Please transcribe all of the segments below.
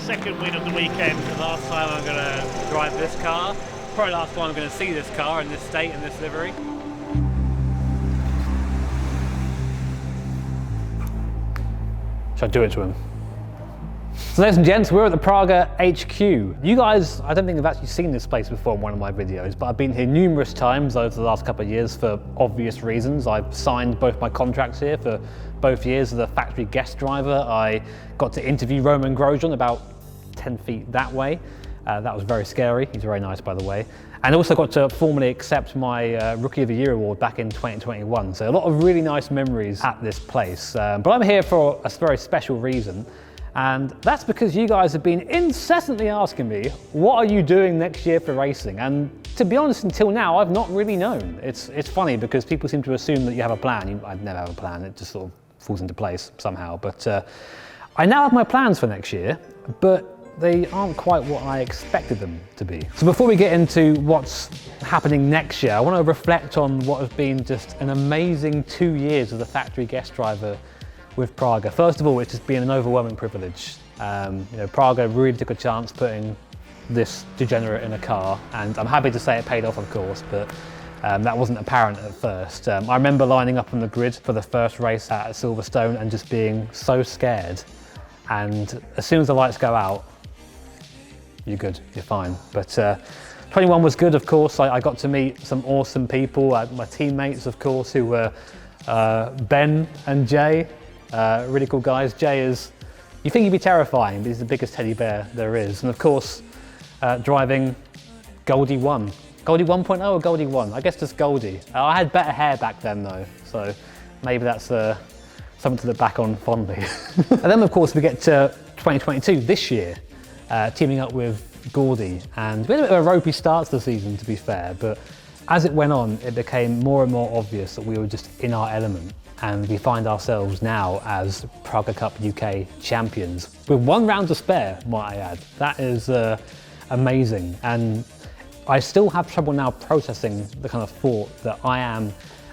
second win of the weekend. The last time I'm going to drive this car. Probably last time I'm going to see this car in this state and this livery. Should I do it to him? So ladies and gents, we're at the Praga HQ. You guys, I don't think have actually seen this place before in one of my videos, but I've been here numerous times over the last couple of years for obvious reasons. I've signed both my contracts here for both years as a factory guest driver. I got to interview Roman Grosjean about 10 feet that way. That was very scary. He's very nice, by the way. And also got to formally accept my Rookie of the Year award back in 2021. So a lot of really nice memories at this place. But I'm here for a very special reason. And that's because you guys have been incessantly asking me, what are you doing next year for racing? And to be honest, until now, I've not really known. It's funny because people seem to assume that you have a plan. I never have a plan. It just sort of falls into place somehow. But I now have my plans for next year, but they aren't quite what I expected them to be. So before we get into what's happening next year, I want to reflect on what has been just an amazing 2 years as a factory guest driver with Praga. First of all, it's just been an overwhelming privilege. Praga really took a chance putting this degenerate in a car, and I'm happy to say it paid off, of course, but that wasn't apparent at first. I remember lining up on the grid for the first race at Silverstone and just being so scared. And as soon as the lights go out, you're good, you're fine. But 21 was good, of course. I got to meet some awesome people, my teammates, of course, who were Ben and Jay. Really cool guys. Jay is, you think he'd be terrifying, but he's the biggest teddy bear there is. And of course, driving Goldie 1. Goldie 1.0 or Goldie 1? I guess just Goldie. I had better hair back then though, so maybe that's something to look back on fondly. And then of course we get to 2022, this year, teaming up with Gordy. And we had a bit of a ropey start to the season, to be fair, but as it went on, it became more and more obvious that we were just in our element. And we find ourselves now as Praga Cup UK champions with 1 round to spare, might I add. That is amazing. And I still have trouble now processing the kind of thought that I am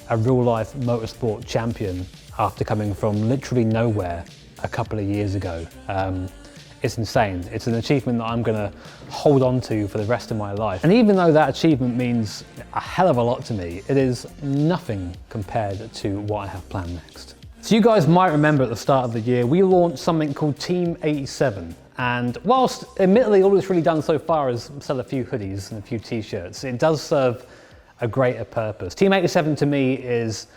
a real life motorsport champion after coming from literally nowhere a couple of years ago. It's insane. It's an achievement that I'm gonna hold on to for the rest of my life. And even though that achievement means a hell of a lot to me, it is nothing compared to what I have planned next. So you guys might remember at the start of the year, we launched something called Team 87. And whilst admittedly all it's really done so far is sell a few hoodies and a few t-shirts, it does serve a greater purpose. Team 87 to me is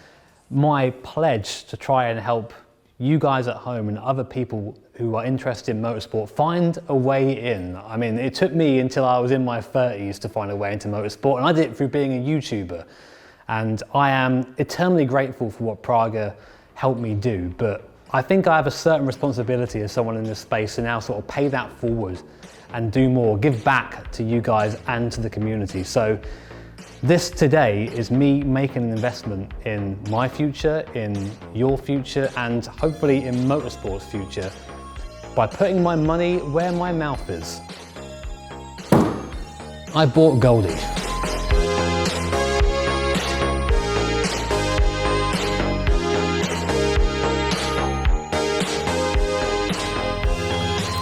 my pledge to try and help you guys at home and other people who are interested in motorsport find a way in. I mean, it took me until I was in my 30s to find a way into motorsport, and I did it through being a YouTuber. And I am eternally grateful for what Praga helped me do, but I think I have a certain responsibility as someone in this space to now sort of pay that forward and do more, give back to you guys and to the community. So this today is me making an investment in my future, in your future, and hopefully in motorsport's future by putting my money where my mouth is. I bought Goldie.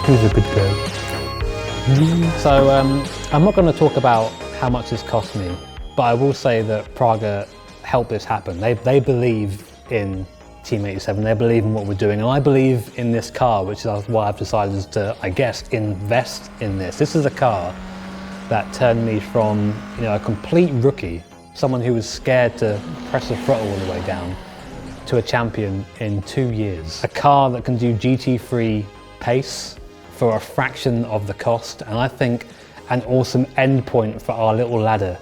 Who's a good girl? So I'm not going to talk about how much this cost me, but I will say that Praga helped this happen. They believe in Team 87, they believe in what we're doing, and I believe in this car, which is why I've decided to, I guess, invest in this. This is a car that turned me from a complete rookie, someone who was scared to press the throttle all the way down, to a champion in 2 years. A car that can do GT3 pace for a fraction of the cost, and I think an awesome endpoint for our little ladder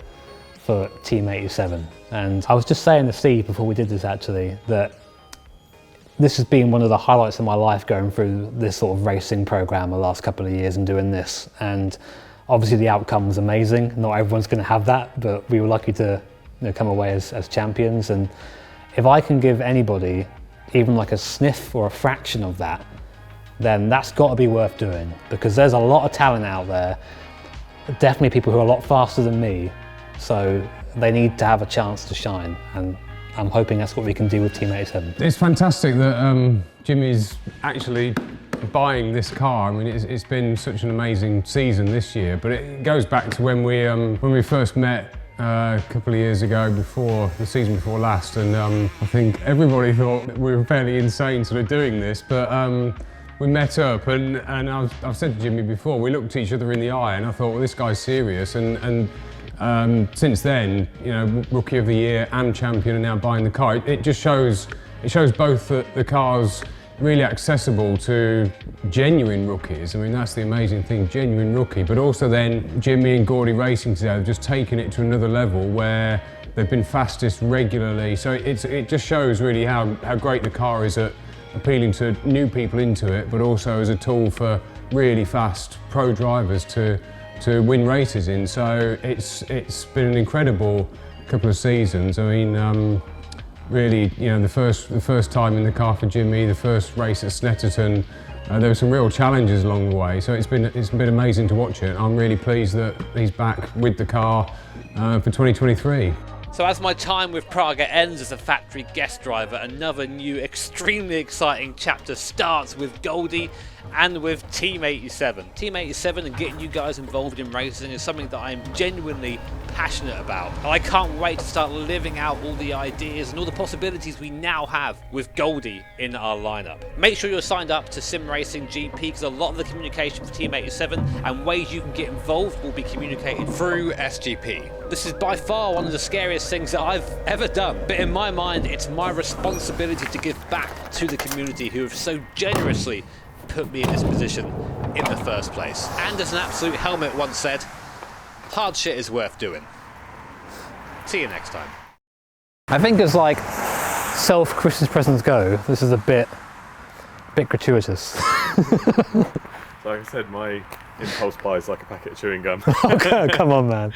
for Team 87. And I was just saying to Steve before we did this actually, that this has been one of the highlights of my life going through this sort of racing program the last couple of years and doing this. And obviously the outcome was amazing. Not everyone's going to have that, but we were lucky to come away as champions. And if I can give anybody even like a sniff or a fraction of that, then that's got to be worth doing, because there's a lot of talent out there, definitely people who are a lot faster than me, so they need to have a chance to shine, and I'm hoping that's what we can do with Team 87. It's fantastic that Jimmy's actually buying this car. I mean, it's been such an amazing season this year, but it goes back to when we first met a couple of years ago, before the season before last, and I think everybody thought we were fairly insane sort of doing this, but we met up, and I've said to Jimmy before, we looked each other in the eye, and I thought, well, this guy's serious, and since then, you know, Rookie of the Year and Champion, and now buying the car, it just shows both that the car's really accessible to genuine rookies. I mean, that's the amazing thing, genuine rookie, but also then Jimmy and Gordy Racing today have just taken it to another level where they've been fastest regularly. So it just shows really how great the car is at appealing to new people into it, but also as a tool for really fast pro drivers to win races in. So it's been an incredible couple of seasons. I mean, really, you know, the first time in the car for Jimmy, the first race at Snetterton, there were some real challenges along the way. So it's been amazing to watch it. I'm really pleased that he's back with the car for 2023. So as my time with Praga ends as a factory guest driver, another new extremely exciting chapter starts with Goldie and with Team 87. Team 87 and getting you guys involved in racing is something that I'm genuinely passionate about. And I can't wait to start living out all the ideas and all the possibilities we now have with Goldie in our lineup. Make sure you're signed up to Sim Racing GP, because a lot of the communication for Team 87 and ways you can get involved will be communicated through SGP. This is by far one of the scariest things that I've ever done, but in my mind it's my responsibility to give back to the community who have so generously put me in this position in the first place. And as an absolute helmet once said, hard shit is worth doing. See you next time. I think as like self-Christmas presents go, this is a bit gratuitous. Like I said, my impulse buy is like a packet of chewing gum. Oh, come on, man.